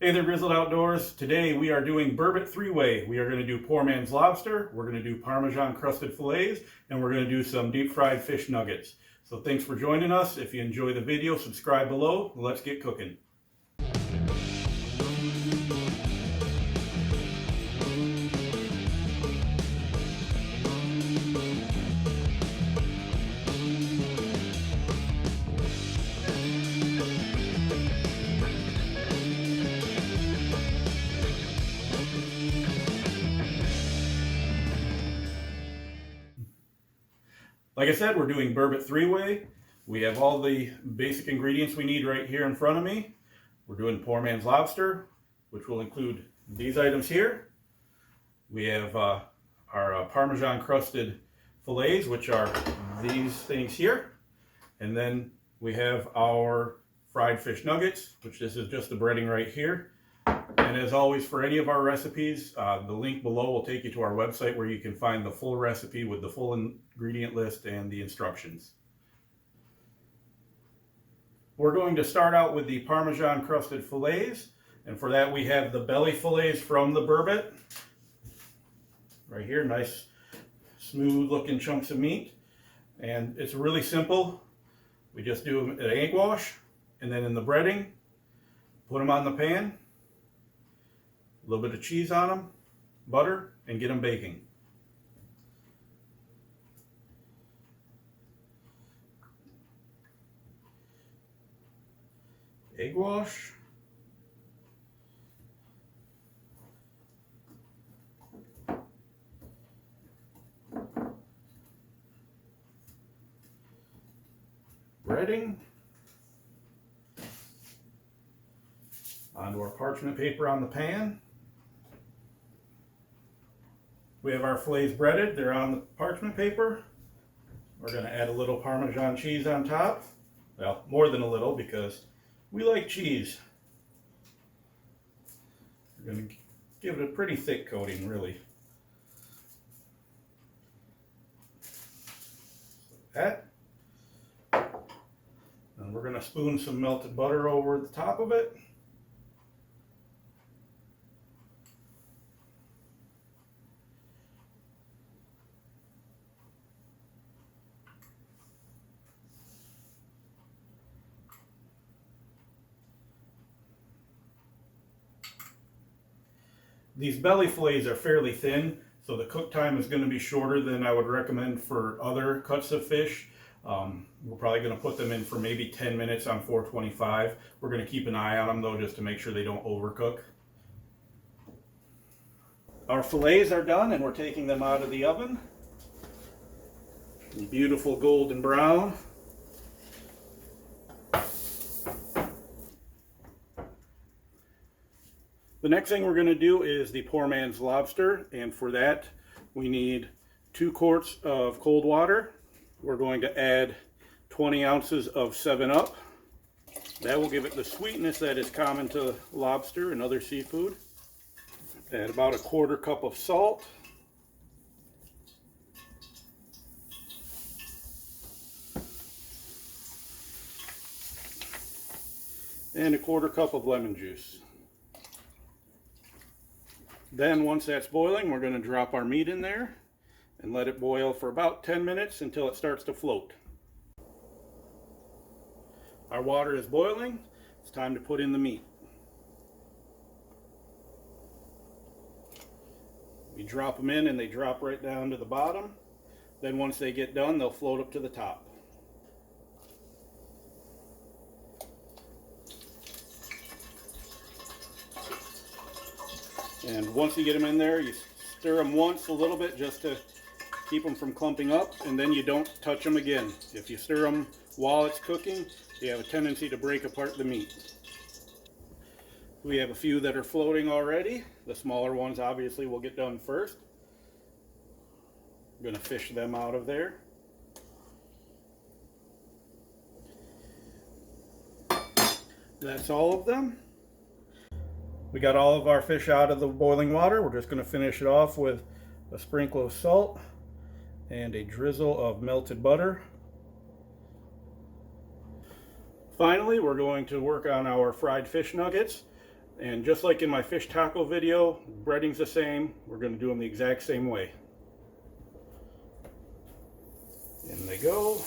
Hey there, Grizld Outdoors. Today we are doing Burbot Three Way. We are going to do poor man's lobster, we're going to do Parmesan crusted fillets, and we're going to do some deep fried fish nuggets. So thanks for joining us. If you enjoy the video, subscribe below. Let's get cooking. Like I said, we're doing Burbot Three Way. We have all the basic ingredients we need right here in front of me. We're doing poor man's lobster, which will include these items here. We have our Parmesan crusted fillets, which are these things here. And then we have our fried fish nuggets, which this is just the breading right here. And as always, for any of our recipes, the link below will take you to our website where you can find the full recipe with the full ingredient list and the instructions. We're going to start out with the Parmesan crusted fillets. And for that, we have the belly fillets from the Burbot. Right here, nice, smooth looking chunks of meat. And it's really simple. We just do an egg wash, and then in the breading, put them on the pan. A little bit of cheese on them, butter, and get them baking. Egg wash. Breading. Onto our parchment paper on the pan. We have our fillets breaded. They're on the parchment paper. We're going to add a little Parmesan cheese on top. Well, more than a little because we like cheese. We're going to give it a pretty thick coating, really. Like that. And we're going to spoon some melted butter over the top of it. These belly fillets are fairly thin, so the cook time is going to be shorter than I would recommend for other cuts of fish. We're probably going to put them in for maybe 10 minutes on 425. We're going to keep an eye on them though, just to make sure they don't overcook. Our fillets are done and we're taking them out of the oven. Beautiful golden brown. The next thing we're going to do is the poor man's lobster, and for that we need 2 quarts of cold water. We're going to add 20 ounces of 7-Up. That will give it the sweetness that is common to lobster and other seafood. Add about 1/4 cup of salt. And 1/4 cup of lemon juice. Then once that's boiling, we're going to drop our meat in there and let it boil for about 10 minutes until it starts to float. Our water is boiling. It's time to put in the meat. We drop them in and they drop right down to the bottom. Then once they get done, they'll float up to the top. And once you get them in there, you stir them once a little bit just to keep them from clumping up, and then you don't touch them again. If you stir them while it's cooking, they have a tendency to break apart the meat. We have a few that are floating already. The smaller ones obviously will get done first. I'm going to fish them out of there. That's all of them. We got all of our fish out of the boiling water. We're just going to finish it off with a sprinkle of salt and a drizzle of melted butter. Finally, we're going to work on our fried fish nuggets. And just like in my fish taco video, breading's the same. We're going to do them the exact same way. In they go.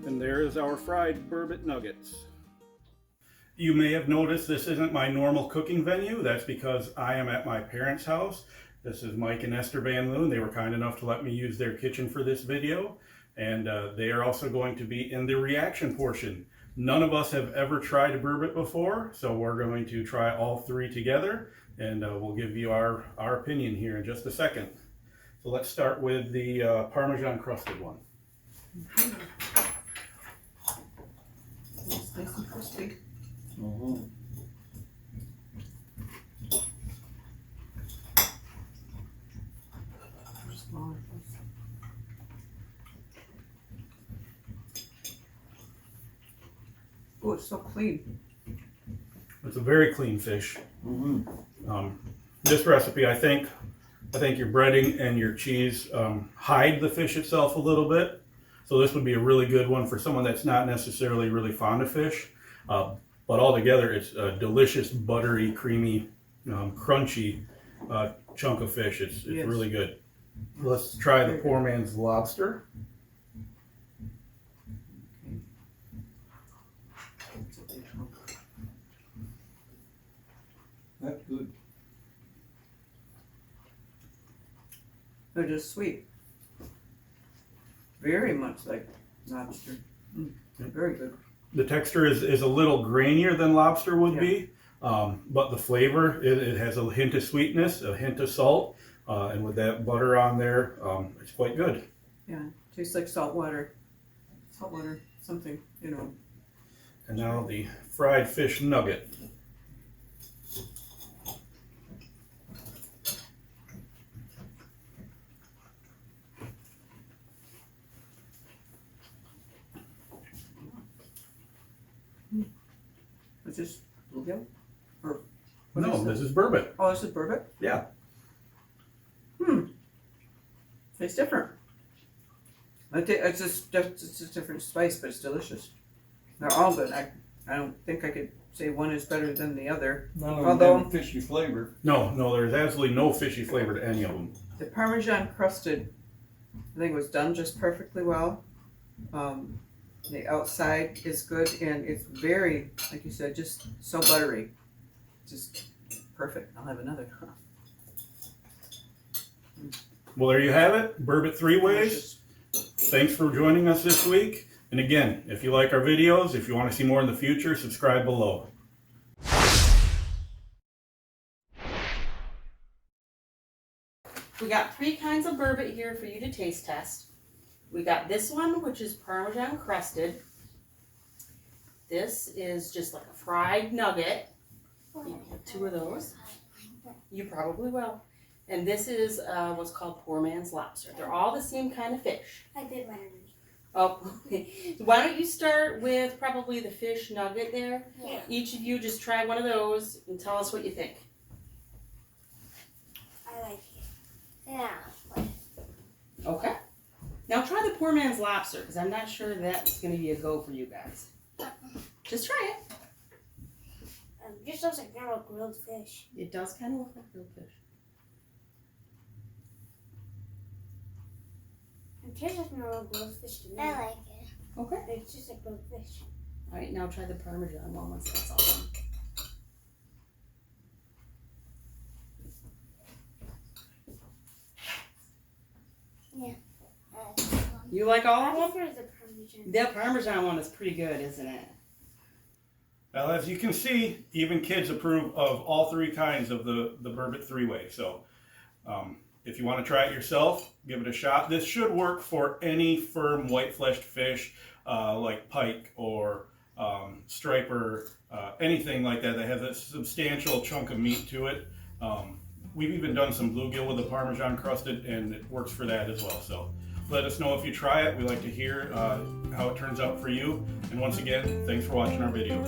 And there is our fried burbot nuggets. You may have noticed this isn't my normal cooking venue. That's because I am at my parents' house. This is Mike and Esther Van Loon. They were kind enough to let me use their kitchen for this video. And they are also going to be in the reaction portion. None of us have ever tried a burbot before, so we're going to try all three together. And we'll give you our opinion here in just a second. So let's start with the Parmesan crusted one. It's nice and crispy. Oh, it's so clean. It's a very clean fish. This recipe, I think your breading and your cheese hide the fish itself a little bit. So this would be a really good one for someone that's not necessarily really fond of fish. But altogether, it's a delicious, buttery, creamy, crunchy chunk of fish. It's Yes. really good. Let's try the poor man's lobster. That's good. They're just sweet. Very much like lobster. Very good. The texture is a little grainier than lobster would be, but the flavor, it has a hint of sweetness, a hint of salt, and with that butter on there, it's quite good. Yeah, tastes like salt water. Salt water, something, you know. And now the fried fish nugget. Is this bluegill? Or No, this is burbot. Oh, this is burbot? Yeah. Tastes different. It's just a different spice, but it's delicious. They're all good. I don't think I could say one is better than the other. None of Although- them have fishy flavor. No, there's absolutely no fishy flavor to any of them. The Parmesan crusted, I think, was done just perfectly well. The outside is good, and it's very, like you said, just so buttery. Just perfect. I'll have another. Well, there you have it. Burbot Three Ways. Delicious. Thanks for joining us this week. And again, if you like our videos, if you want to see more in the future, subscribe below. We got 3 kinds of burbot here for you to taste test. We got this one, which is Parmesan crusted. This is just like a fried nugget. You have 2 of those. You probably will. And this is what's called poor man's lobster. They're all the same kind of fish. I did one of these. Oh, okay. Why don't you start with probably the fish nugget there? Yeah. Each of you just try one of those and tell us what you think. I like it. Yeah. Okay. Now try the poor man's lobster, because I'm not sure that's going to be a go for you guys. Just try it. Just looks like normal grilled fish. It does kind of look like grilled fish. It tastes like normal grilled fish to me. I like it. Okay. It's just like grilled fish. All right, now try the Parmesan one once that's all done. Yeah. You like all I of them? prefer the Parmesan. The Parmesan one is pretty good, isn't it? Now, as you can see, even kids approve of all 3 kinds of the Burbot Three Way. So if you want to try it yourself, give it a shot. This should work for any firm white-fleshed fish like pike or striper, anything like that that has a substantial chunk of meat to it. We've even done some bluegill with the Parmesan crusted, and it works for that as well. So Let us know if you try it. We like to hear how it turns out for you. And once again, thanks for watching our video.